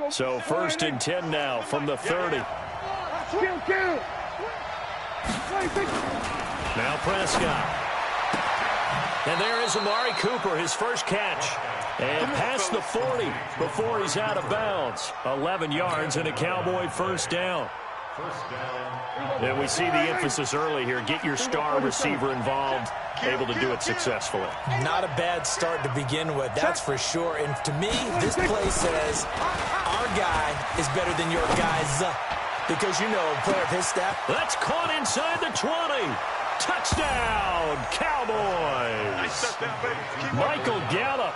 So 1st and 10 now from the 30. Now Prescott. And there is Amari Cooper, his first catch. And past the 40 before he's out of bounds. 11 yards and a Cowboy first down. And we see the emphasis early here. Get your star receiver involved, able to do it successfully. Not a bad start to begin with, that's for sure. And to me, this play says our guy is better than your guy's. Because, you know, a player of his staff. That's caught inside the 20. Touchdown, Cowboys. Michael Gallup,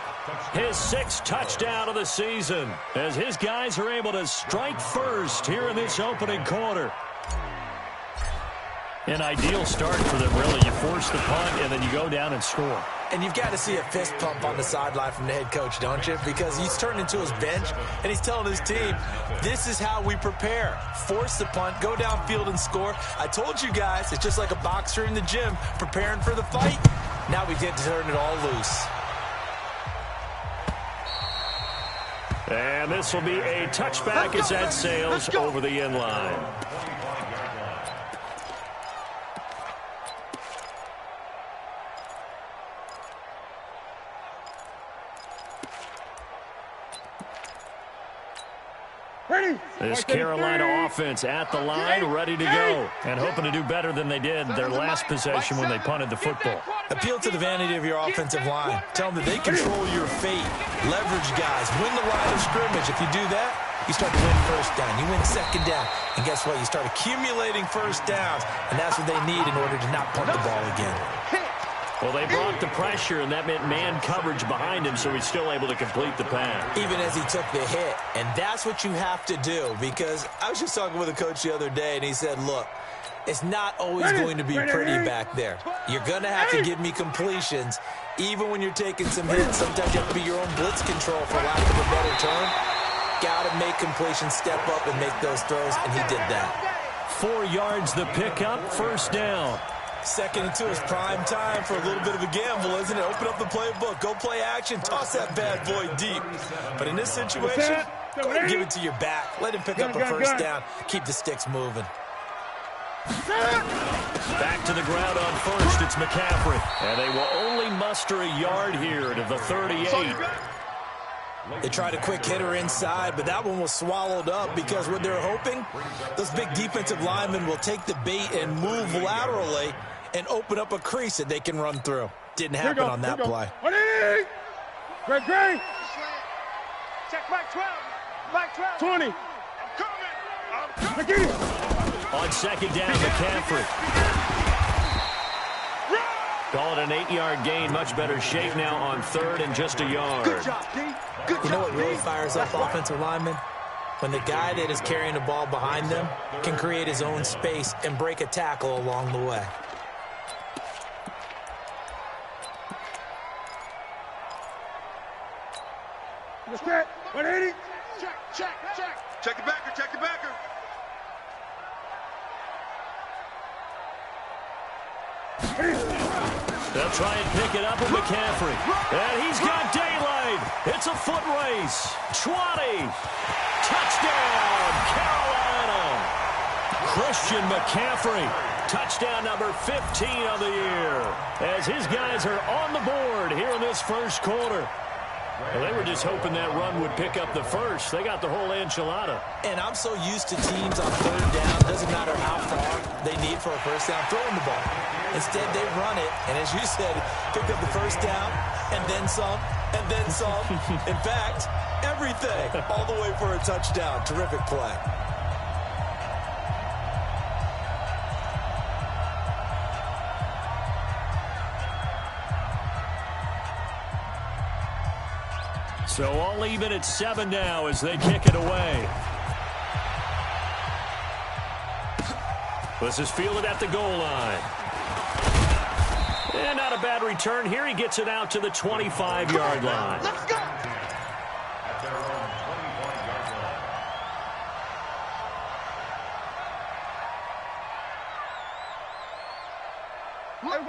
his 6th touchdown of the season, as his guys are able to strike first here in this opening quarter. An ideal start for them, really. You force the punt, and then you go down and score. And you've got to see a fist pump on the sideline from the head coach, don't you? Because he's turned into his bench, and he's telling his team, this is how we prepare. Force the punt, go downfield and score. I told you guys, it's just like a boxer in the gym preparing for the fight. Now we get to turn it all loose. And this will be a touchback as that sails over the end line. This Carolina offense at the line, ready to go, and hoping to do better than they did their last possession when they punted the football. Appeal to the vanity of your offensive line. Tell them that they control your fate. Leverage guys. Win the line of scrimmage. If you do that, you start to win first down. You win second down. And guess what? You start accumulating first downs, and that's what they need in order to not punt the ball again. Well, they brought the pressure, and that meant man coverage behind him, so he's still able to complete the pass. Even as he took the hit. And that's what you have to do, because I was just talking with a coach the other day, and he said, look, it's not always going to be pretty back there. You're going to have to give me completions, even when you're taking some hits. Sometimes you have to be your own blitz control, for lack of a better term. Got to make completions, step up, and make those throws, and he did that. 4 yards the pickup, first down. 2nd and 2 is prime time for a little bit of a gamble, isn't it? Open up the playbook, go play action, toss that bad boy deep. But in this situation, go ahead and give it to your back. Let him pick up a first down. Keep the sticks moving. Back to the ground on first, it's McCaffrey. And they will only muster a yard here to the 38. They tried a quick hitter inside, but that one was swallowed up because what they're hoping, those big defensive linemen will take the bait and move laterally and open up a crease that they can run through. Didn't happen on that play. Great. Check back 12. Back 12. 20. I'm coming. On second down, McCaffrey. Call it an 8-yard gain. Much better shape now on 3rd and just a yard. Good job, D. You know what really fires up offensive linemen? When the guy that is carrying the ball behind them can create his own space and break a tackle along the way. Check. 180. Check. Check the backer. They'll try and pick it up with McCaffrey. And he's got daylight. It's a foot race. 20. Touchdown, Carolina. Christian McCaffrey. Touchdown number 15 of the year. As his guys are on the board here in this first quarter. Well, they were just hoping that run would pick up the first. They got the whole enchilada. And I'm so used to teams on 3rd down, doesn't matter how far they need for a first down, throwing the ball. Instead, they run it, and as you said, pick up the first down, and then some, and then some. In fact, everything, all the way for a touchdown. Terrific play. So all even at 7 now as they kick it away. This is fielded at the goal line. And not a bad return here. He gets it out to the 25-yard line. Let's go.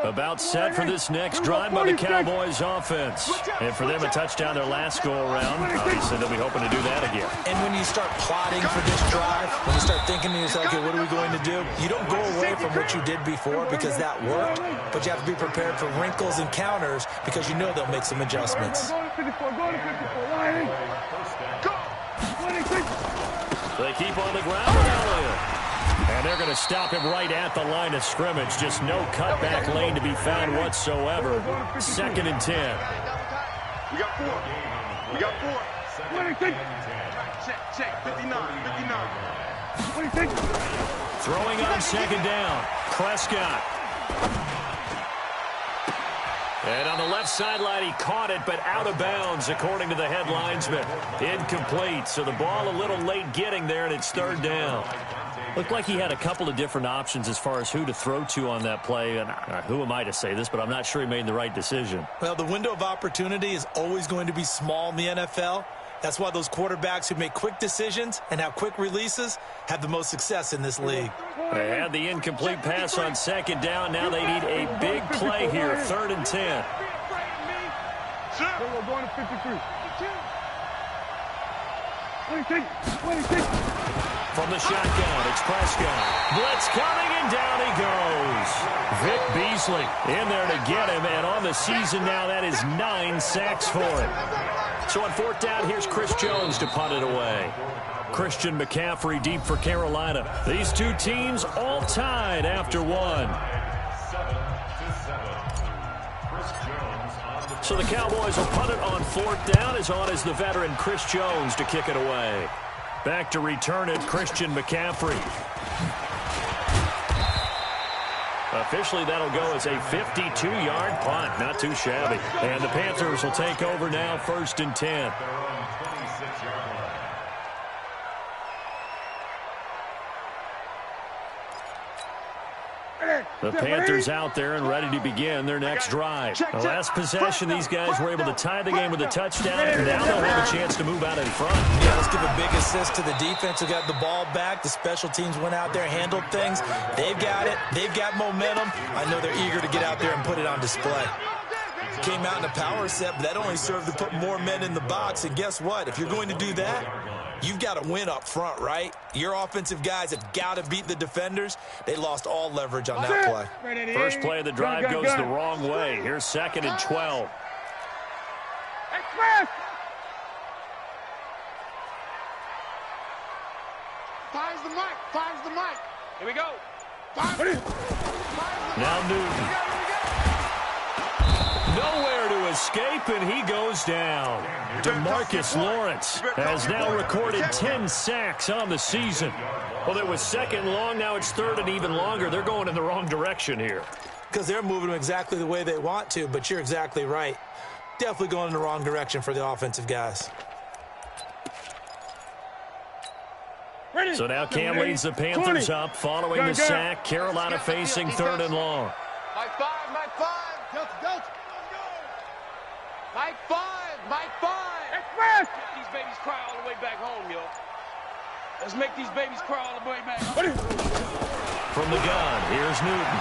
About set for this next drive by the Cowboys offense. And for them, a touchdown their last go-around. Obviously, they'll be hoping to do that again. And when you start plotting for this drive, when you start thinking to yourself, okay, what are we going to do? You don't go away from what you did before because that worked, but you have to be prepared for wrinkles and counters because you know they'll make some adjustments. They keep on the ground with Elliott. And they're going to stop him right at the line of scrimmage. Just no cutback lane to be found whatsoever. 2nd and 10. We got 4. We got 4. Check. 59. Throwing on 2nd down. Prescott. And on the left sideline, he caught it, but out of bounds, according to the head linesman. Incomplete, so the ball a little late getting there, and it's 3rd down. Looked like he had a couple of different options as far as who to throw to on that play. And who am I to say this, but I'm not sure he made the right decision. Well, the window of opportunity is always going to be small in the NFL. That's why those quarterbacks who make quick decisions and have quick releases have the most success in this league. They had the incomplete pass on 2nd down. Now they need a big play here, 3rd and 10. We're going to 53. From the shotgun, it's Prescott. Blitz coming, and down he goes. Vic Beasley in there to get him, and on the season now, that is 9 sacks for him. So on 4th down, here's Chris Jones to punt it away. Christian McCaffrey deep for Carolina. These two teams all tied after 1. So the Cowboys will punt it on 4th down, as on is the veteran Chris Jones to kick it away. Back to return it, Christian McCaffrey. Officially, that'll go as a 52-yard punt. Not too shabby. And the Panthers will take over now, 1st and 10. The Panthers out there and ready to begin their next drive. The last possession, these guys were able to tie the game with a touchdown, and now they'll have a chance to move out in front. Yeah, let's give a big assist to the defense who got the ball back. The special teams went out there, handled things. They've got it. They've got momentum. I know they're eager to get out there and put it on display. Came out in a power set, but that only served to put more men in the box. And guess what? If you're going to do that, you've got to win up front, right? Your offensive guys have got to beat the defenders. They lost all leverage on that play. First play of the drive goes the wrong way. Here's 2nd and 12. Express! Fires the mic. Here we go. Now Newton. Nowhere to escape, and he goes down. DeMarcus Lawrence has now recorded 10 sacks on the season. Well, it was 2nd long. Now it's 3rd and even longer. They're going in the wrong direction here. Because they're moving them exactly the way they want to, but you're exactly right. Definitely going in the wrong direction for the offensive guys. So now Cam leads the Panthers up following the sack. Carolina facing 3rd and long. Mike 5. Mike 5. Express! Let these babies cry all the way back home, yo. Let's make these babies cry all the way back home. From the gun, here's Newton.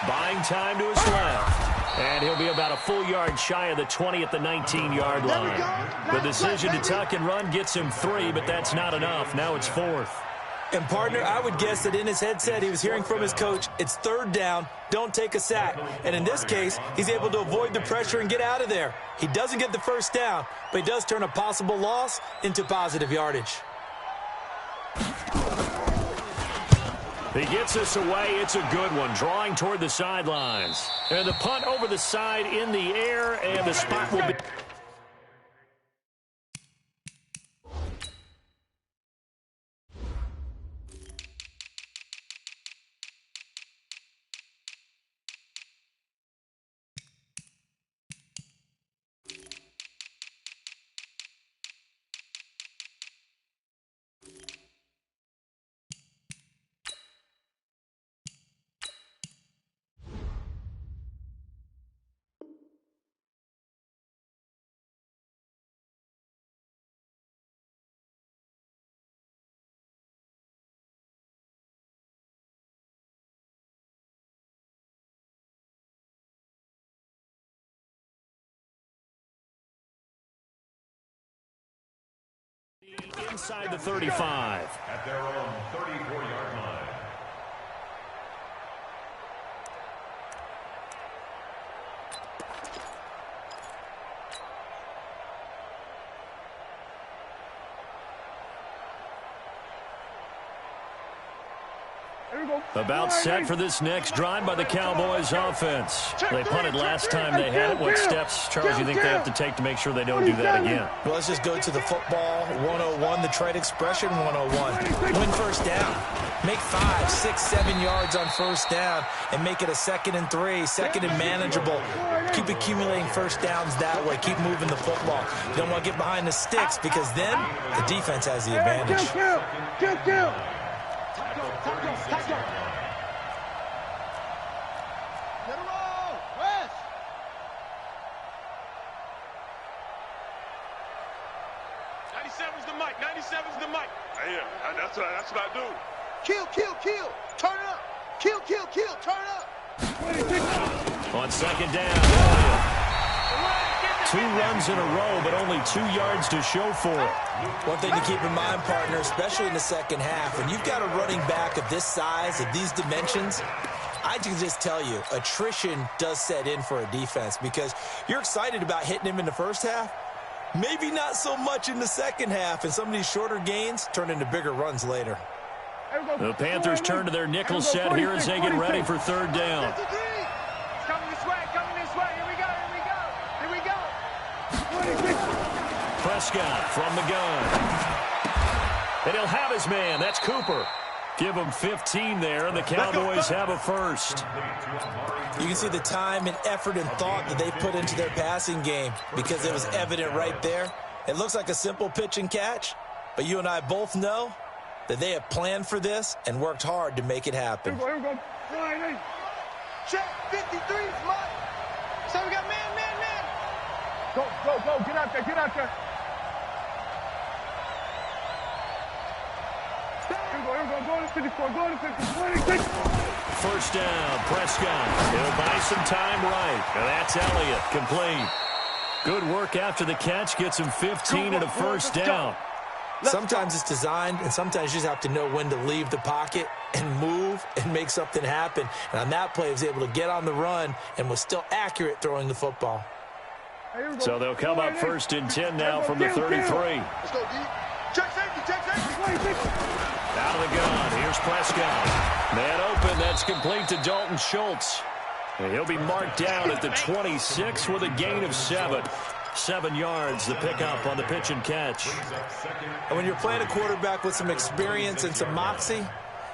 Buying time to his left. And he'll be about a full yard shy of the 20 at the 19-yard line. The decision to tuck and run gets him 3, but that's not enough. Now it's 4th. And, partner, I would guess that in his headset he was hearing from his coach, it's 3rd down, don't take a sack. And in this case, he's able to avoid the pressure and get out of there. He doesn't get the 1st down, but he does turn a possible loss into positive yardage. He gets us away. It's a good one, drawing toward the sidelines. And the punt over the side in the air, and the spot will be... inside the 35. At their own 34-yard line. About set for this next drive by the Cowboys offense. They punted last time they had it. What steps, Charles, do you think they have to take to make sure they don't do that again? Well, let's just go to the football 101, the trade expression 101. Win first down. Make 5, 6, 7 yards on first down and make it a 2nd and 3, 2nd and manageable. Keep accumulating first downs that way. Keep moving the football. You don't want to get behind the sticks because then the defense has the advantage. Kill. That's what I do. Kill. Turn it up. Kill. Turn it up. On second down, 2 runs in a row, but only 2 yards to show for it. One thing to keep in mind, partner, especially in the second half, when you've got a running back of this size, of these dimensions, I can just tell you, attrition does set in for a defense because you're excited about hitting him in the first half. Maybe not so much in the second half, and some of these shorter gains turn into bigger runs later. The Panthers turn to their nickel set here as they get ready for third down. Coming this way. Here we go. Prescott from the gun. And he'll have his man. That's Cooper. Give him 15 there, and the Cowboys have a first. You can see the time and effort and thought that they put into their passing game because it was evident right there. It looks like a simple pitch and catch, but you and I both know that they have planned for this and worked hard to make it happen. Here we go. Check 53, Mike. So we got man. Go. Get out there. Here we go. Go to 54. Go to 56. First down, Prescott. He'll buy some time right. And that's Elliott, complete. Good work after the catch. Gets him 15 and a first down. Sometimes it's designed, and sometimes you just have to know when to leave the pocket and move and make something happen. And on that play, he was able to get on the run and was still accurate throwing the football. So they'll come up first and 10 now from the 33. Let's go, D. Check safety. Out of the gun. Here's Prescott. Man open. That's complete to Dalton Schultz. And he'll be marked down at the 26 with a gain of 7. 7 yards, the pickup on the pitch and catch. And when you're playing a quarterback with some experience and some moxie,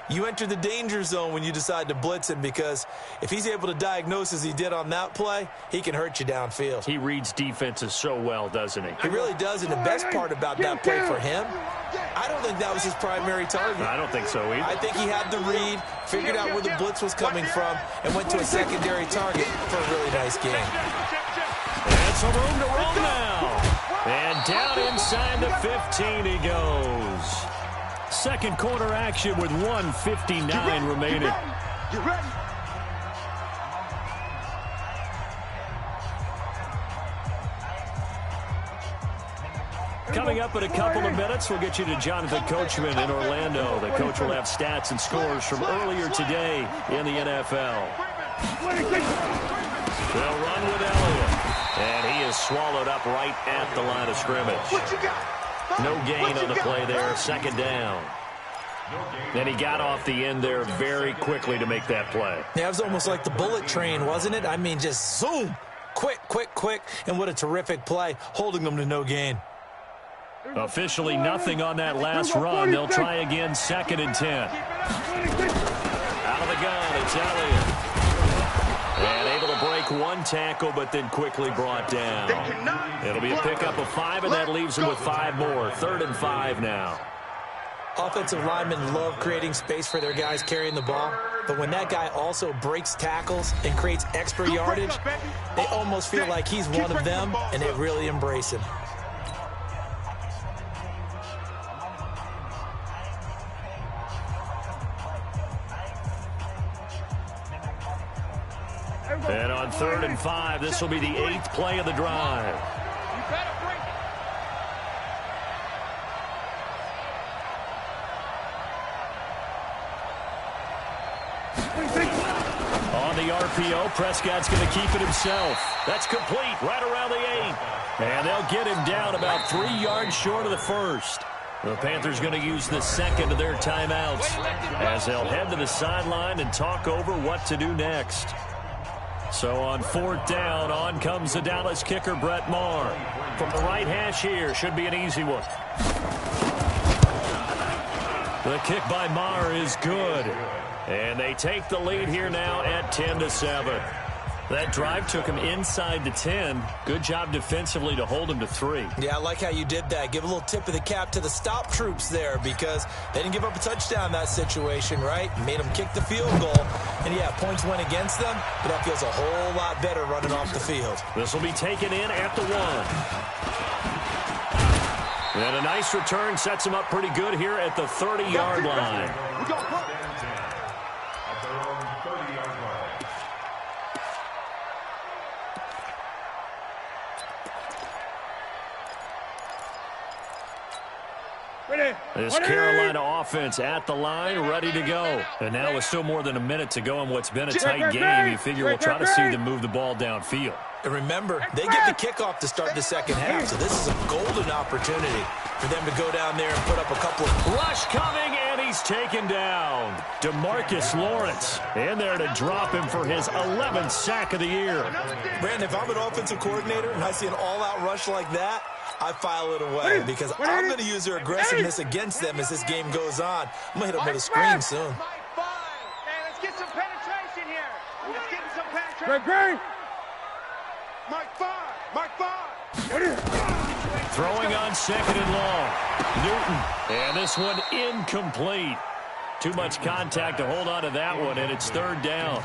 you enter the danger zone when you decide to blitz him because if he's able to diagnose as he did on that play, he can hurt you downfield. He reads defenses so well, doesn't he? He really does, and the best part about that play for him, I don't think that was his primary target. I don't think so either. I think he had the read, figured out where the blitz was coming from, and went to a secondary target for a really nice game. And some room to roll now. And down inside the 15 he goes. Second quarter action with 1:59 remaining. Get ready. Coming up in a couple of minutes, we'll get you to Jonathan Coachman in Orlando. The coach will have stats and scores from earlier today in the NFL. They'll run with Elliott, and he is swallowed up right at the line of scrimmage. No gain on the play there, second down. And he got off the end there very quickly to make that play. Yeah, it was almost like the bullet train, wasn't it? I mean, just zoom, quick, and what a terrific play, holding them to no gain. Officially nothing on that last run. They'll try again, 2nd and 10. Out of the gun, it's Elliott. And able to break one tackle, but then quickly brought down. It'll be a pickup of 5, and that leaves him with 5 more. 3rd and 5 now. Offensive linemen love creating space for their guys carrying the ball, but when that guy also breaks tackles and creates extra yardage, they almost feel like he's one of them, and they really embrace him. And on 3rd and 5, this will be the 8th play of the drive. the RPO. Prescott's going to keep it himself. That's complete right around the 8. And they'll get him down about 3 yards short of the first. The Panthers going to use the second of their timeouts as they'll head to the sideline and talk over what to do next. So on 4th down, on comes the Dallas kicker, Brett Maher. From the right hash here, should be an easy one. The kick by Maher is good. And they take the lead here now at 10-7. That drive took him inside the 10. Good job defensively to hold him to 3. Yeah, I like how you did that. Give a little tip of the cap to the stop troops there because they didn't give up a touchdown in that situation, right? Made them kick the field goal. And, yeah, points went against them, but that feels a whole lot better running off the field. This will be taken in at the 1. And a nice return sets him up pretty good here at the 30-yard line. At their own 30-yard line. This Carolina offense at the line, ready to go. And now with still more than a minute to go in what's been a tight game, you figure we'll try to see them move the ball downfield. And remember, they get the kickoff to start the second half, so this is a golden opportunity for them to go down there and put up a couple of... Rush coming, and he's taken down. DeMarcus Lawrence in there to drop him for his 11th sack of the year. Brandon, if I'm an offensive coordinator and I see an all-out rush like that, I file it away because I'm going to use their aggressiveness against them as this game goes on. I'm going to hit them with a screen soon. Let's get some penetration here. Let's get some penetration. Mike 5. Throwing on 2nd and long. Newton. And this one incomplete. Too much contact to hold on to that one, and it's 3rd down.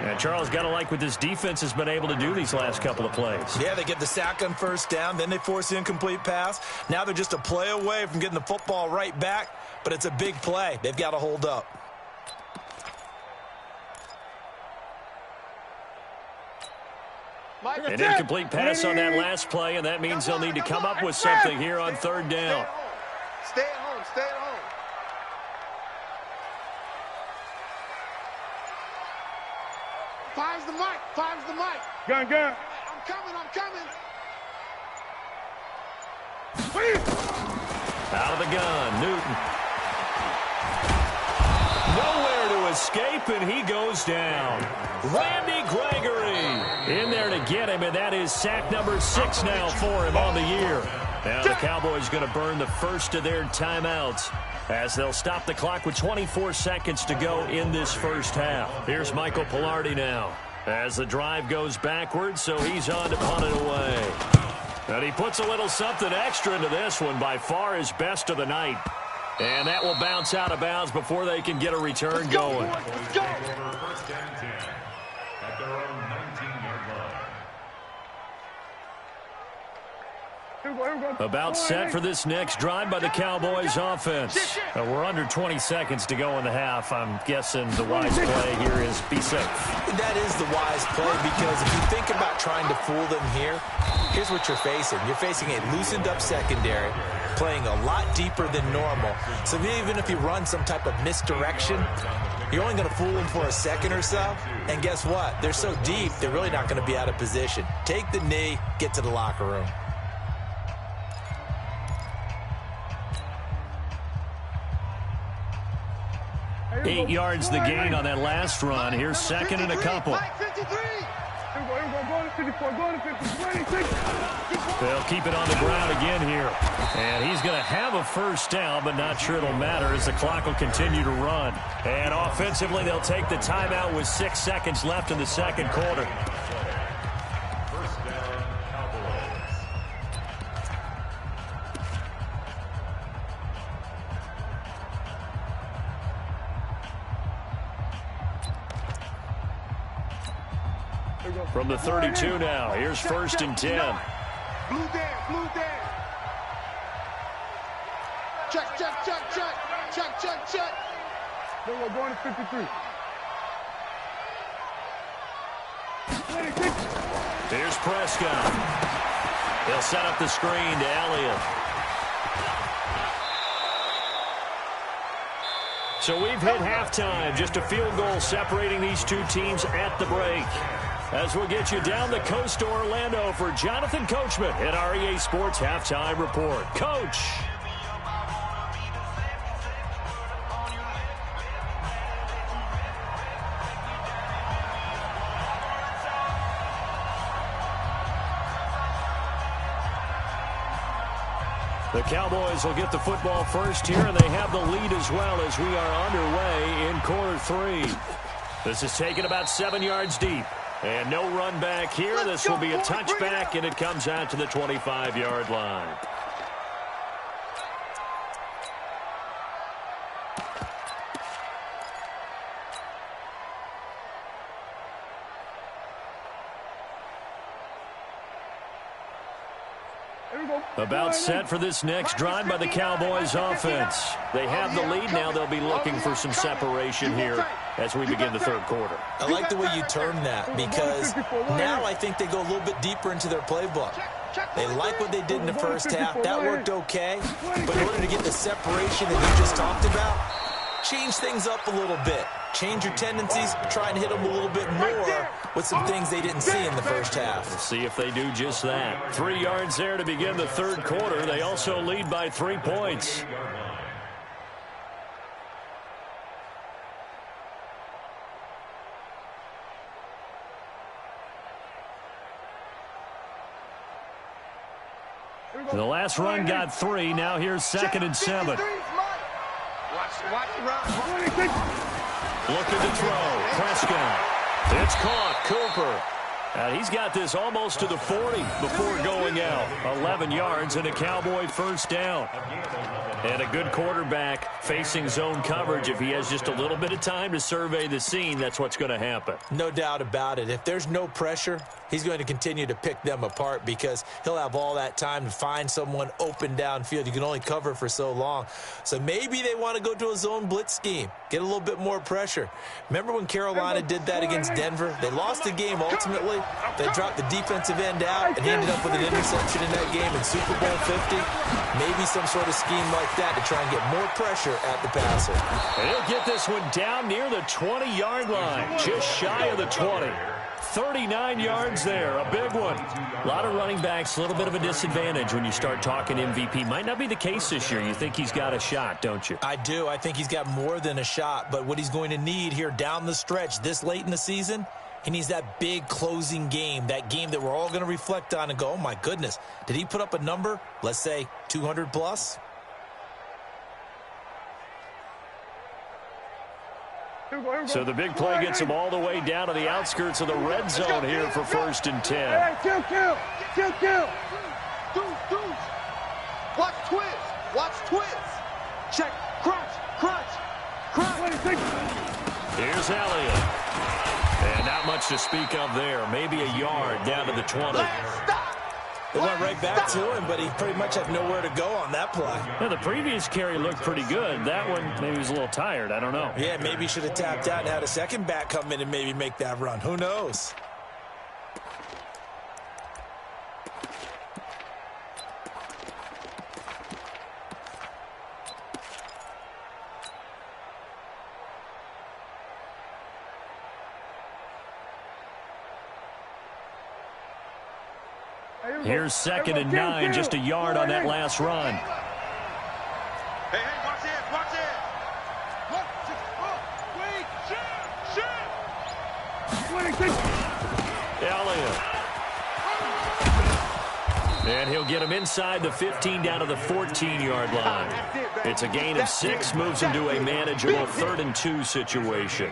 And Charles, got to like what this defense has been able to do these last couple of plays. Yeah, they get the sack on 1st down, then they force the incomplete pass. Now they're just a play away from getting the football right back, but it's a big play. They've got to hold up. An incomplete pass on that last play, and that means they'll need to come up with something here on 3rd down. Stay at home. Stay at home. Five's the mic. Gun. I'm coming. Out of the gun, Newton. Nowhere to escape, and he goes down. Randy Gregory in there to get him, and that is sack number 6 now for him on the year. Now the Cowboys going to burn the first of their timeouts as they'll stop the clock with 24 seconds to go in this first half. Here's Michael Pilardi now as the drive goes backwards, so he's on to punt it away. And he puts a little something extra into this one, by far his best of the night. And that will bounce out of bounds before they can get a return going. Let's go. First and 10 at their own 19-yard line. About set for this next drive by the Cowboys offense. We're under 20 seconds to go in the half. I'm guessing the wise play here is be safe. That is the wise play because if you think about trying to fool them here, here's what you're facing. You're facing a loosened up secondary, playing a lot deeper than normal. So even if you run some type of misdirection, you're only going to fool them for a second or so. And guess what? They're so deep, they're really not going to be out of position. Take the knee, get to the locker room. Eight yards the gain on that last run. Here's 2nd and a couple. They'll keep it on the ground again here. And he's going to have a first down, but not sure it'll matter as the clock will continue to run. And offensively, they'll take the timeout with 6 seconds left in the second quarter. First down, Cowboys. From the 32 now, here's 1st and 10. Blue there. Check. We're going to 53. Here's Prescott. He'll set up the screen to Elliott. So we've hit halftime. Just a field goal separating these two teams at the break. As we'll get you down the coast to Orlando for Jonathan Coachman at our EA Sports Halftime Report. Coach. The Cowboys will get the football first here, and they have the lead as well as we are underway in quarter 3. This is taken about 7 yards deep. And no run back here. This will be a touchback, and it comes out to the 25-yard line. About set for this next drive by the Cowboys offense. They have the lead. Now they'll be looking for some separation here as we begin the third quarter. I like the way you term that, because now I think they go a little bit deeper into their playbook. They like what they did in the first half. That worked okay. But in order to get the separation that you just talked about, change things up a little bit. Change your tendencies, try and hit them a little bit more with some things they didn't see in the first half. We'll see if they do just that. 3 yards there to begin the third quarter. They also lead by 3 points. The last run got 3. Now here's 2nd and 7. Watch the run. Looking to throw. Prescott. It's caught. Cooper. He's got this almost to the 40 before going out. 11 yards and a Cowboy first down. And a good quarterback facing zone coverage. If he has just a little bit of time to survey the scene, that's what's going to happen. No doubt about it. If there's no pressure, he's going to continue to pick them apart because he'll have all that time to find someone open downfield. You can only cover for so long. So maybe they want to go to a zone blitz scheme, get a little bit more pressure. Remember when Carolina did that against Denver? They lost the game ultimately. They dropped the defensive end out and he ended up with an interception in that game in Super Bowl 50. Maybe some sort of scheme like that to try and get more pressure at the passer. And he'll get this one down near the 20-yard line, just shy of the 20. 39 yards there, a big one. A lot of running backs, a little bit of a disadvantage when you start talking MVP. Might not be the case this year. You think he's got a shot, don't you? I do. I think he's got more than a shot, but what he's going to need here down the stretch this late in the season, he needs that big closing game, that game that we're all going to reflect on and go, oh my goodness, did he put up a number, let's say 200 plus? So the big play gets him all the way down to the outskirts of the red zone here for 1st and 10. Kill. Deuce. Watch twist. Check. Crunch. Here's Elliott. And not much to speak of there. Maybe a yard down to the 20. They went right back to him, but he pretty much had nowhere to go on that play. Yeah, the previous carry looked pretty good. That one, maybe he was a little tired. I don't know. Yeah, maybe he should have tapped out and had a second back come in and maybe make that run. Who knows? Here's 2nd and 9, just a yard on that last run. Hey, watch it. Elliott. And he'll get him inside the 15 down to the 14-yard line. It's a gain of 6, moves him to a manageable 3rd and 2 situation.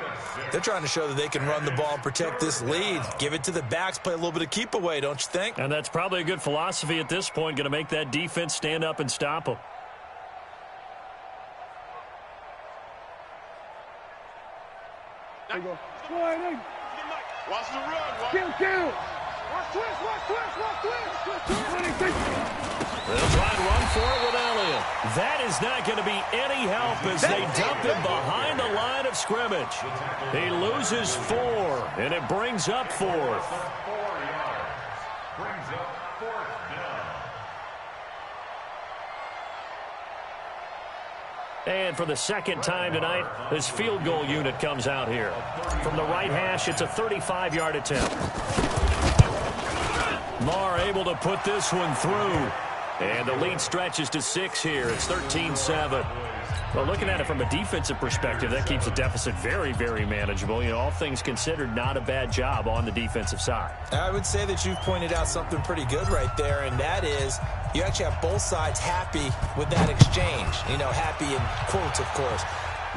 They're trying to show that they can run the ball and protect this lead. Give it to the backs, play a little bit of keep away, don't you think? And that's probably a good philosophy at this point, going to make that defense stand up and stop them. Watch the run. Kill. Watch twist. They'll try and run for it with Elliott. That is not going to be any help as they dump him behind the line of scrimmage. He loses 4, and it brings up 4th. 4 yards. Brings up 4th down. And for the second time tonight, this field goal unit comes out here. From the right hash, it's a 35-yard attempt. Marr able to put this one through. And the lead stretches to 6 here. It's 13-7. Well, looking at it from a defensive perspective, that keeps the deficit very, very manageable. You know, all things considered, not a bad job on the defensive side. I would say that you've pointed out something pretty good right there, and that is you actually have both sides happy with that exchange. You know, happy in quotes, of course.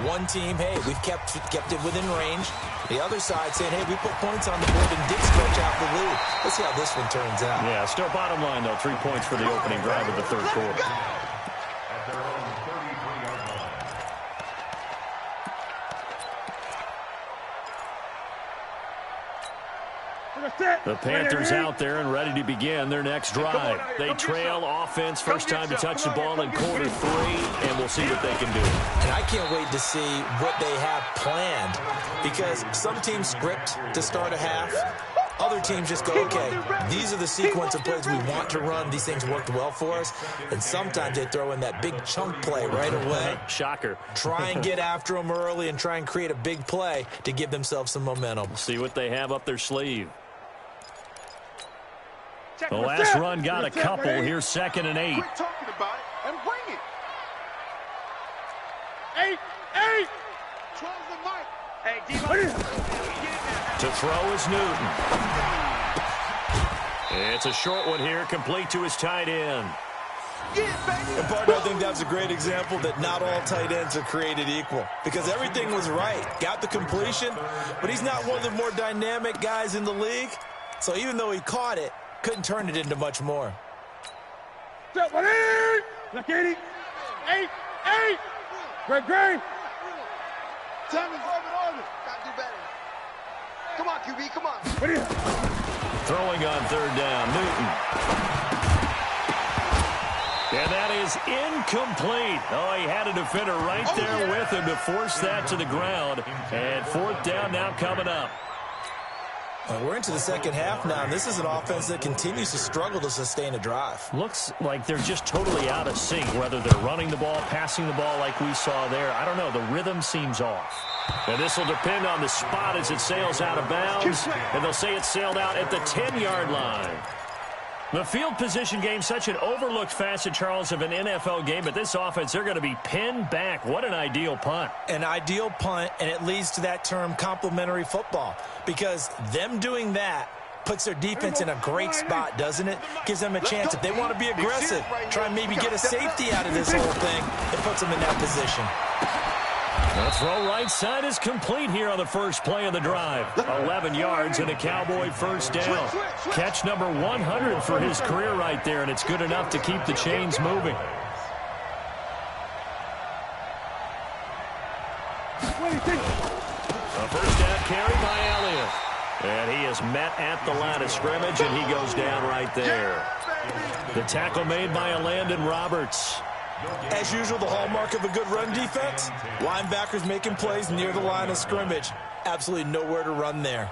One team, hey, we've kept it within range. The other side saying, hey, we put points on the board and did stretch out the lead. Let's see how this one turns out. Yeah, still bottom line, though, 3 points for the opening drive of the third quarter. At their own 33-yard line. The Panthers out there and ready to begin their next drive. They trail offense, first time to touch the ball in quarter 3, and we'll see what they can do. And I can't wait to see what they have planned, because some teams script to start a half. Other teams just go, okay, these are the sequence of plays we want to run. These things worked well for us. And sometimes they throw in that big chunk play right away. Shocker. Try and get after them early and try and create a big play to give themselves some momentum. See what they have up their sleeve. The last run got a couple. Here's 2nd and 8. Quit talking about it and bring it. 8. 12 the mic. Hey, To throw is Newton. It's a short one here, complete to his tight end. And partner, I think that's a great example that not all tight ends are created equal, because everything was right. Got the completion, but he's not one of the more dynamic guys in the league. So even though he caught it, couldn't turn it into much more. Look at it. 8. Great. Time is over. Gotta do better. Come on, QB, come on. Throwing on 3rd down, Newton. And that is incomplete. Oh, he had a defender right there with him to force that to the ground. And 4th down now coming up. We're into the second half now, and this is an offense that continues to struggle to sustain a drive. Looks like they're just totally out of sync, whether they're running the ball, passing the ball like we saw there. I don't know. The rhythm seems off. And this will depend on the spot as it sails out of bounds. And they'll say it sailed out at the 10-yard line. The field position game, such an overlooked facet, Charles, of an NFL game. But this offense, they're going to be pinned back. What an ideal punt. An ideal punt, and it leads to that term complementary football. Because them doing that puts their defense in a great spot, doesn't it? Gives them a chance. If they want to be aggressive, try and maybe get a safety out of this whole thing, it puts them in that position. The throw right side is complete here on the first play of the drive. 11 yards and a Cowboy first down. Catch number 100 for his career right there, and it's good enough to keep the chains moving. A first down carry by Elliott. And he is met at the line of scrimmage, and he goes down right there. The tackle made by Landon Roberts. As usual, the hallmark of a good run defense, linebackers making plays near the line of scrimmage. Absolutely nowhere to run there.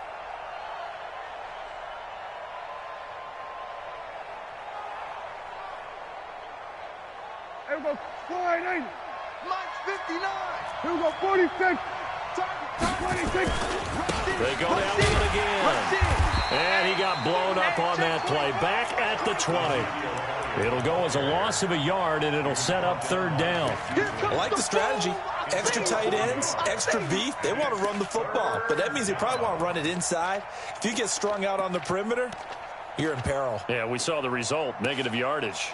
Here we go, 49. Mike's 59. Here we go, 46. 26. They go down with it again. And he got blown up on that play. Back at the 20. It'll go as a loss of a yard, and it'll set up 3rd down. I like the strategy. Extra tight ends, extra beef. They want to run the football, but that means they probably want to run it inside. If you get strung out on the perimeter, you're in peril. Yeah, we saw the result, negative yardage.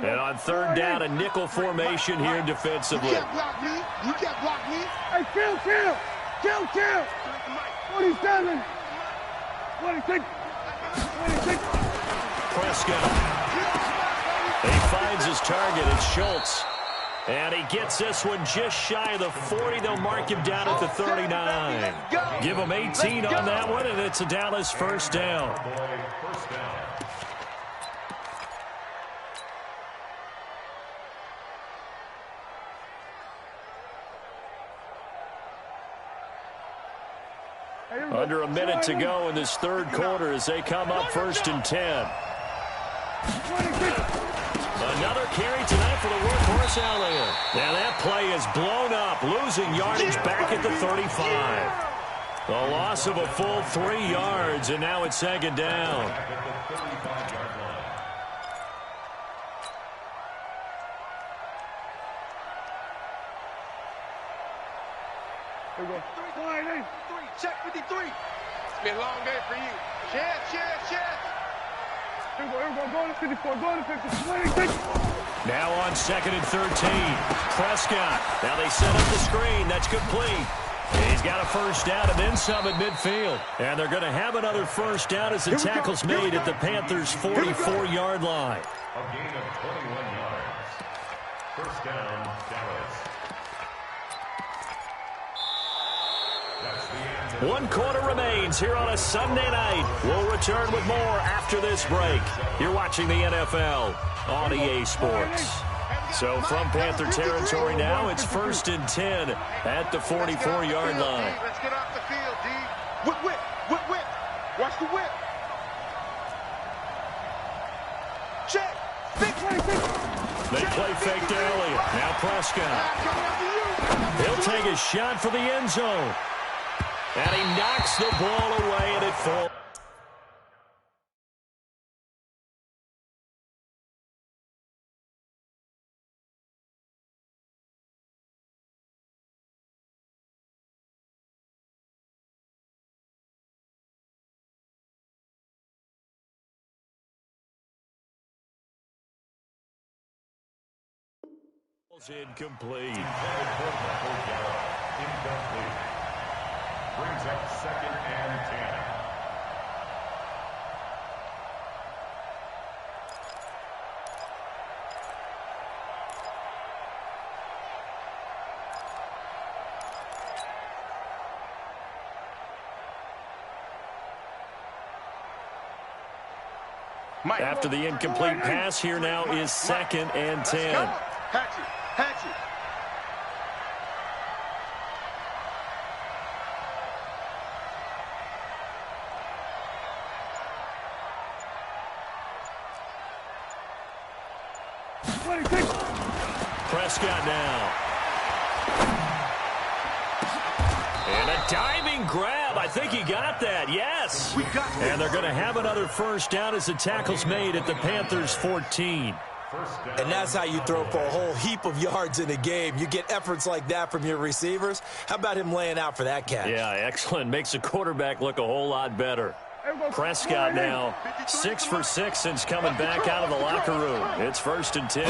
And on 3rd down, a nickel formation here defensively. You can't block me. You can't block me. Hey, chill. 47. 26. Prescott. He finds his target. It's Schultz. And he gets this one just shy of the 40. They'll mark him down at the 39. Give him 18 on that one, and it's a Dallas first down. Under a minute to go in this third quarter as they come up 1st and 10. Another carry tonight for the workhorse Elliott. Now that play is blown up, losing yardage back at the 35. A loss of a full 3 yards, and now it's 2nd down. Here we go. 3, check 53. It's been a long day for you. Chance. Here we go. Go to 54. Go to 56. Now on 2nd and 13. Prescott. Now they set up the screen. That's complete. He's got a first down and then some at midfield. And they're going to have another first down as the tackle's made at the Panthers' 44-yard line. A gain of 21 yards. First down, Dallas. 1 quarter remains here on a Sunday night. We'll return with more after this break. You're watching the NFL on EA Sports. So from Panther territory now, it's 1st and 10 at the 44-yard line. Let's get off the field, D. Whip. Watch the whip. Check. They play fake to Elliott. Now Prescott. He'll take a shot for the end zone. And he knocks the ball away, and it falls. Incomplete. Incomplete. Brings up 2nd and 10. After the incomplete pass, here now is 2nd and 10. Hatchet. Prescott now. And a diving grab. I think he got that. Yes. And they're going to have another first down as the tackle's made at the Panthers' 14. And that's how you throw for a whole heap of yards in a game. You get efforts like that from your receivers. How about him laying out for that catch? Yeah, excellent. Makes the quarterback look a whole lot better. Prescott now 6 for 6 since coming back out of the locker room. It's 1st and 10.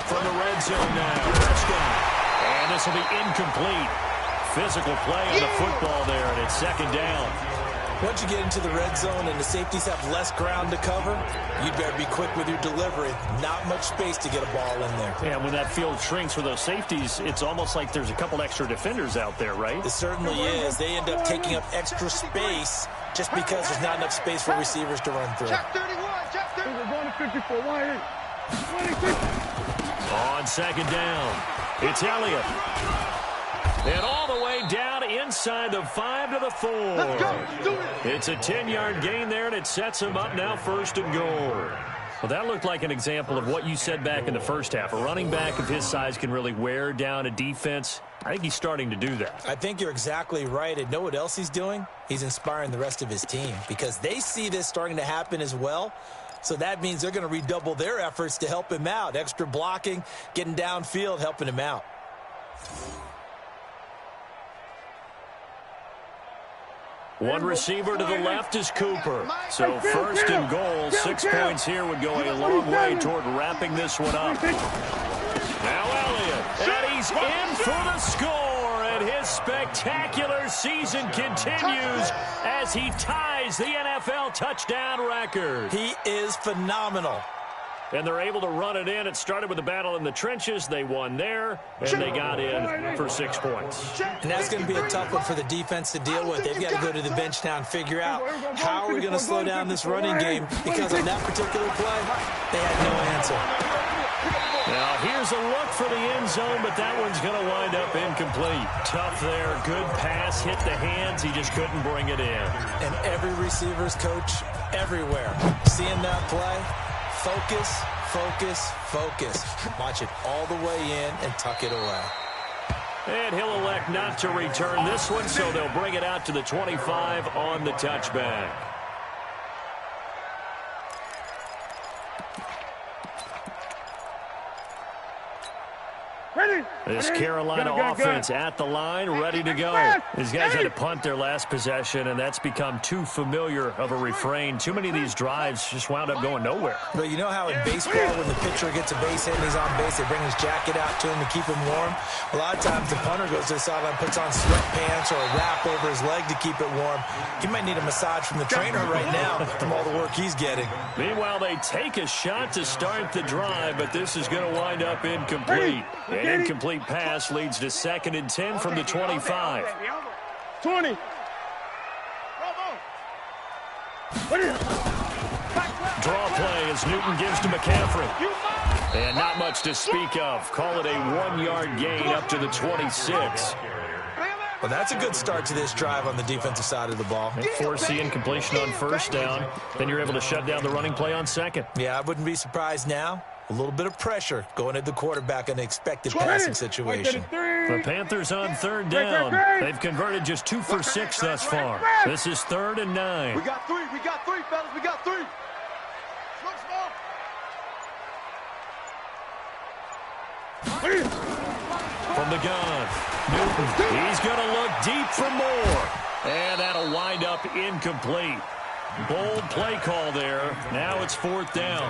From the red zone now, Prescott. And this will be incomplete. Physical play on the football there, and it's 2nd down. Once you get into the red zone and the safeties have less ground to cover, you'd better be quick with your delivery. Not much space to get a ball in there. Yeah, when that field shrinks for those safeties, it's almost like there's a couple extra defenders out there, right? It certainly is. They end up taking up extra space just because there's not enough space for receivers to run through. Check 31. We're going to 54. 26. On 2nd down, it's Elliott. And all the way down inside the 5 to the 4. Let's go. Do it. It's a 10-yard gain there, and it sets him up now 1st and goal. Well, that looked like an example of what you said back in the first half. A running back of his size can really wear down a defense. I think he's starting to do that. I think you're exactly right. And know what else he's doing? He's inspiring the rest of his team because they see this starting to happen as well. So that means they're going to redouble their efforts to help him out. Extra blocking, getting downfield, helping him out. One receiver to the left is Cooper. So 1st and goal, 6 points here would go a long way toward wrapping this one up. Now Elliott, and he's in for the score, and his spectacular season continues as he ties the NFL touchdown record. He is phenomenal. And they're able to run it in. It started with a battle in the trenches. They won there, and they got in for 6 points. And that's going to be a tough one for the defense to deal with. They've got to go to the bench now and figure out how are we going to slow down this running game, because on that particular play, they had no answer. Now, here's has a look for the end zone, but that one's going to wind up incomplete. Tough there. Good pass. Hit the hands. He just couldn't bring it in. And every receiver's coach everywhere. Seeing that play, focus, focus, focus. Watch it all the way in and tuck it away. And he'll elect not to return this one, so they'll bring it out to the 25 on the touchback. This Carolina offense at the line, ready to go. These guys had to punt their last possession, and that's become too familiar of a refrain. Too many of these drives just wound up going nowhere. But you know how in baseball, when the pitcher gets a base hit and he's on base, they bring his jacket out to him to keep him warm? A lot of times the punter goes to the sideline, puts on sweatpants or a wrap over his leg to keep it warm. He might need a massage from the trainer right now from all the work he's getting. Meanwhile, they take a shot to start the drive, but this is going to wind up incomplete. An incomplete pass leads to 2nd and 10 from the 25. 20. Draw play as Newton gives to McCaffrey. And not much to speak of. Call it a 1-yard gain up to the 26. Well, that's a good start to this drive on the defensive side of the ball. And force the incompletion on 1st down. Then you're able to shut down the running play on 2nd. Yeah, I wouldn't be surprised now. A little bit of pressure going at the quarterback in an expected passing situation. The Panthers on 3rd down. They've converted just 2 for 6 thus far. This is 3rd and 9. We got 3. We got 3, fellas. We got 3. From the gun, Newton. He's going to look deep for more. And that'll wind up incomplete. Bold play call there. Now it's 4th down.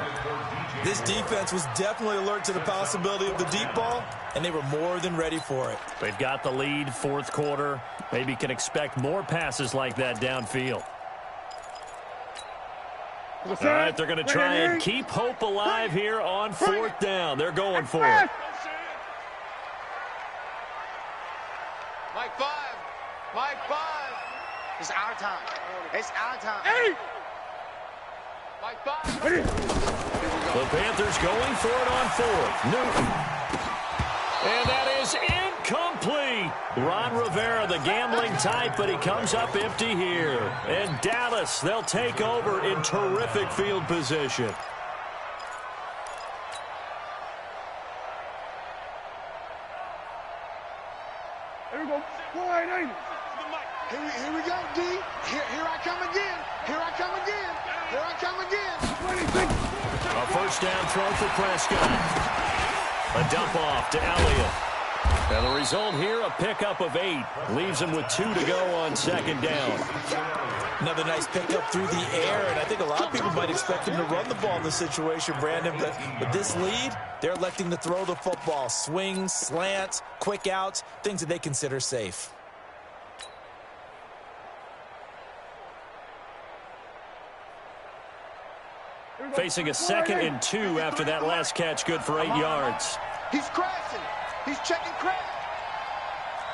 This defense was definitely alert to the possibility of the deep ball, and they were more than ready for it. They've got the lead, 4th quarter. Maybe can expect more passes like that downfield. All right, they're going to try and keep hope alive here on 4th down. They're going for it. Mike 5. Mike 5. It's our time. It's our time. Hey! Mike 5. The Panthers going for it on 4th. Newton. And that is incomplete. Ron Rivera, the gambling type, but he comes up empty here. And Dallas, they'll take over in terrific field position. Here we go. Wide, ain't it? Here we go, D. Here I come again. Here I come again. Here I come again. 26. A 1st down throw for Prescott. A dump off to Elliott. And the result here, a pickup of 8. Leaves him with 2 to go on 2nd down. Another nice pickup through the air, and I think a lot of people might expect him to run the ball in this situation, Brandon, but with this lead, they're electing to throw the football. Swings, slants, quick outs, things that they consider safe. Facing a 2nd and 2 after that last catch, good for 8 yards. He's crashing. He's checking crash.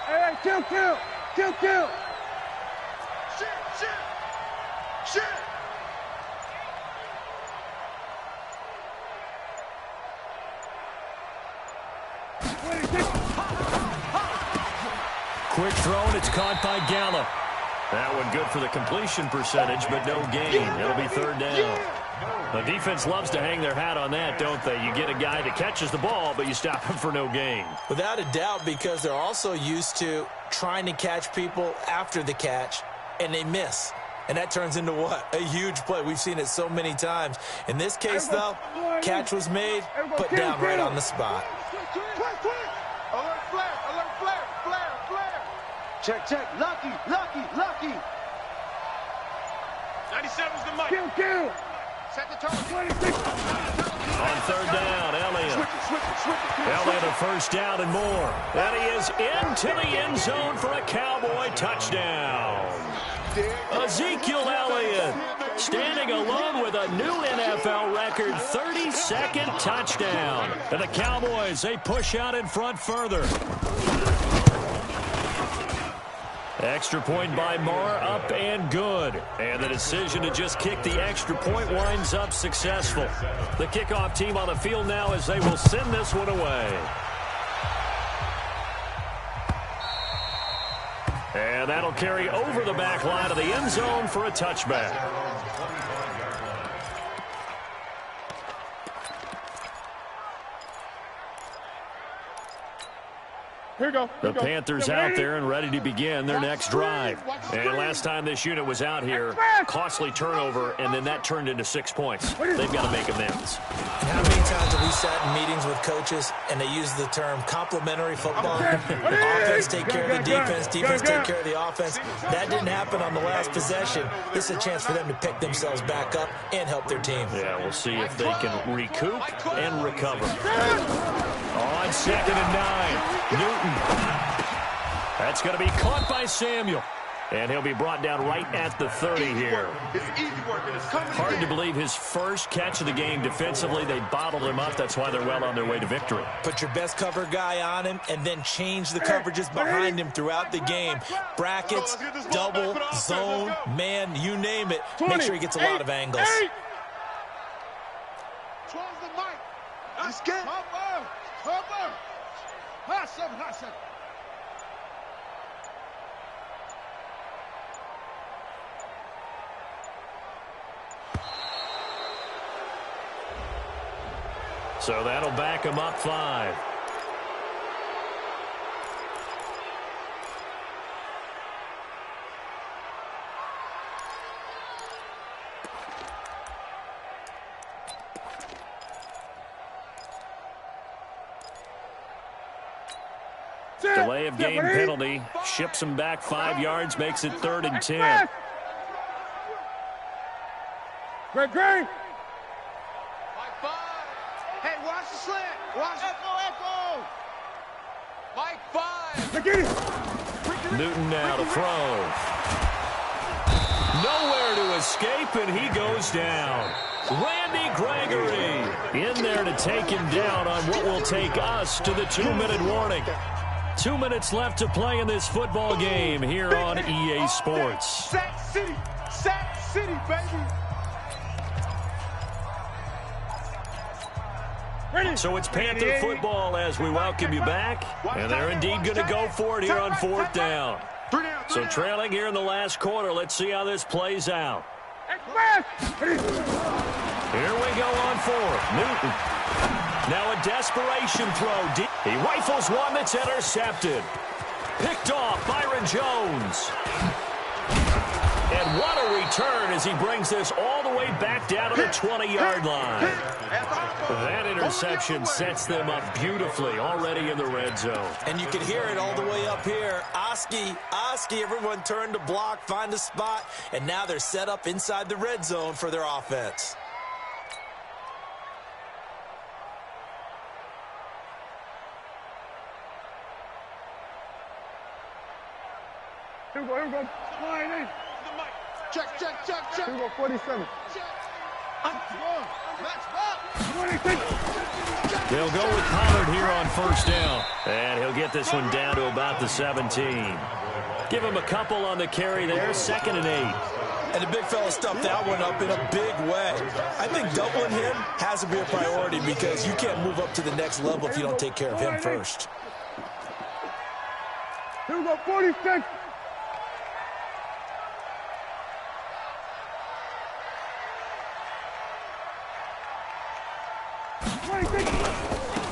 Hey, kill. Shit. Quick throw, and it's caught by Gallup. That one good for the completion percentage, but no gain. It'll be 3rd down. The defense loves to hang their hat on that, don't they? You get a guy that catches the ball, but you stop him for no gain. Without a doubt, because they're also used to trying to catch people after the catch, and they miss. And that turns into what? A huge play. We've seen it so many times. In this case, though, catch was made, put down right on the spot. Alert flare. Check. Lucky. 97's the mic. Kill. Set the target. 26. On 3rd down, Elliott. Elliott a 1st down and more. And he is into the end zone for a Cowboy touchdown. Ezekiel Elliott standing alone with a new NFL record 32nd touchdown. And the Cowboys, they push out in front further. Extra point by Marr, up and good. And the decision to just kick the extra point winds up successful. The kickoff team on the field now as they will send this one away. And that'll carry over the back line of the end zone for a touchback. Here we go. The Panthers out there and ready to begin their next drive. And last time this unit was out here, costly turnover, and then that turned into 6 points. They've got to make amends. How many times have we sat in meetings with coaches and they use the term complementary football? Offense take care of the defense, defense take care of the offense. That didn't happen on the last possession. This is a chance for them to pick themselves back up and help their team. Yeah, we'll see if they can recoup and recover. On 2nd and 9, Newton. That's going to be caught by Samuel. And he'll be brought down right at the 30 here. Hard to believe his first catch of the game defensively. They bottled him up. That's why they're well on their way to victory. Put your best cover guy on him and then change the coverages behind him throughout the game. Brackets, double, zone, man, you name it. Make sure he gets a lot of angles. 12 the mic. Let's get cover. Hot 7, hot 7. So that'll back him up 5. Delay of game penalty. Ships him back 5 yards, makes it 3rd and 10. Great. Hey, watch the slant. Watch Echo. Mike 5. Look at it. Newton now to throw. Nowhere to escape, and he goes down. Randy Gregory in there to take him down on what will take us to the 2-minute warning. 2 minutes left to play in this football game here on EA Sports. Sack City, baby. So it's Panther football as we welcome you back. And they're indeed going to go for it here on 4th down. So trailing here in the last quarter. Let's see how this plays out. Here we go on 4th. Newton. Now a desperation throw. He rifles one that's intercepted. Picked off Byron Jones. And what a return as he brings this all the way back down to the 20-yard line. That interception sets them up beautifully already in the red zone. And you can hear it all the way up here. Oski, everyone turned to block, find a spot, and now they're set up inside the red zone for their offense. Here we go. Check. Here we go, 47. They'll go with Pollard here on 1st down. And he'll get this one down to about the 17. Give him a couple on the carry there, 2nd and 8. And the big fella stuffed that one up in a big way. I think doubling him has to be a priority because you can't move up to the next level if you don't take care of him first. Here we go, 46.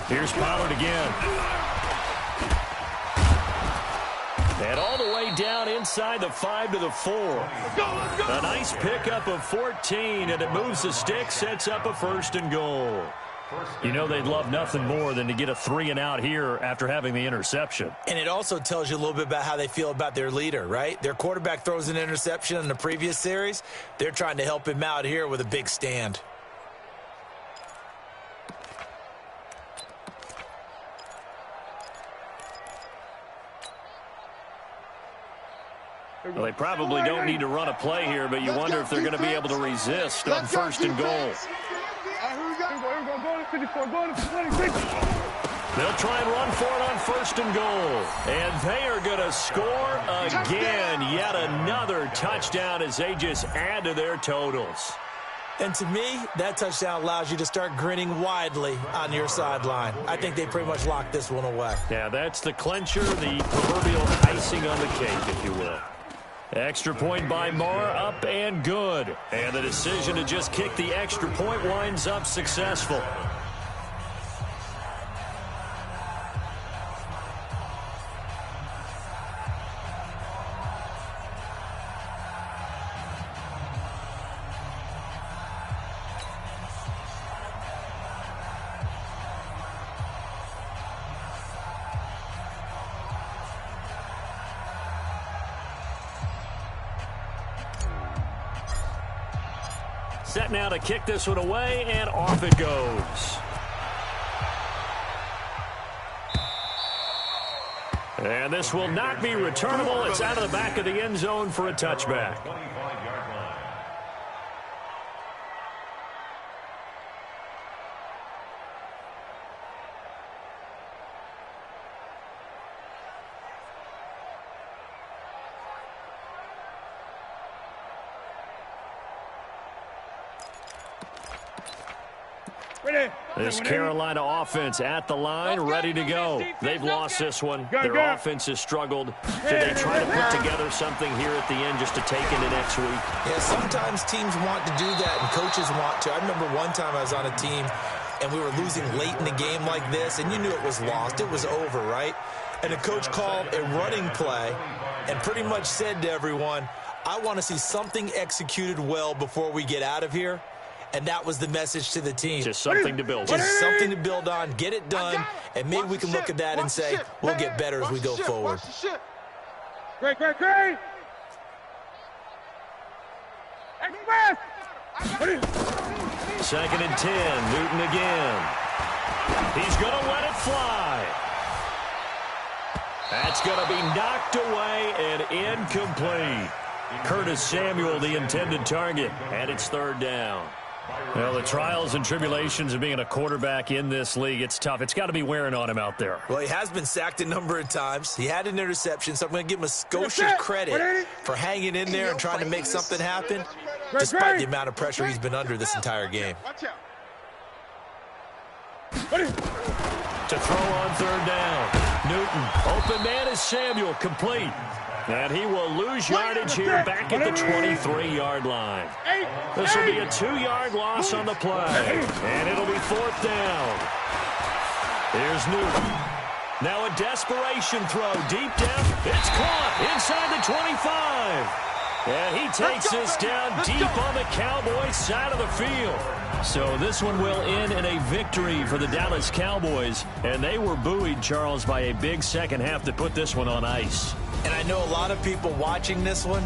Here's Pollard again. And all the way down inside the 5 to the 4. A nice pickup of 14, and it moves the stick, sets up a 1st and goal. You know they'd love nothing more than to get a 3-and-out here after having the interception. And it also tells you a little bit about how they feel about their leader, right? Their quarterback throws an interception in the previous series. They're trying to help him out here with a big stand. Well, they probably don't need to run a play here, but you wonder if they're going to be able to resist on 1st and goal. Here we go. Go to 54. Go to 26. They'll try and run for it on 1st and goal. And they are going to score again. Yet another touchdown as they just add to their totals. And to me, that touchdown allows you to start grinning widely on your sideline. I think they pretty much locked this one away. Yeah, that's the clincher, the proverbial icing on the cake, if you will. Extra point by Marr, up and good. And the decision to just kick the extra point winds up successful. Set now to kick this one away, and off it goes. And this will not be returnable. It's out of the back of the end zone for a touchback. This Carolina offense at the line, ready to go. They've lost this one. Their offense has struggled. Should they try to put together something here at the end just to take into next week? Yeah, sometimes teams want to do that and coaches want to. I remember one time I was on a team and we were losing late in the game like this, and you knew it was lost. It was over, right? And the coach called a running play and pretty much said to everyone, I want to see something executed well before we get out of here. And that was the message to the team. Just something to build on. Just something to build on, get it done, and maybe we can look at that and say, we'll get better as we go forward. Great. Second and 10, Newton again. He's going to let it fly. That's going to be knocked away and incomplete. Curtis Samuel, the intended target, and it's 3rd down. Well, the trials and tribulations of being a quarterback in this league, it's tough. It's got to be wearing on him out there. Well, he has been sacked a number of times. He had an interception, so I'm going to give him a Scotia credit for hanging in there and trying to make something happen, despite the amount of pressure he's been under this entire game. To throw on 3rd down. Newton, open man is Samuel, complete. And he will lose yardage here back at the 23-yard line. This will be a 2-yard loss on the play. And it'll be 4th down. Here's Newton. Now a desperation throw deep down. It's caught inside the 25. And he takes this down deep on the Cowboys side of the field. So this one will end in a victory for the Dallas Cowboys. And they were buoyed, Charles, by a big second half to put this one on ice. And I know a lot of people watching this one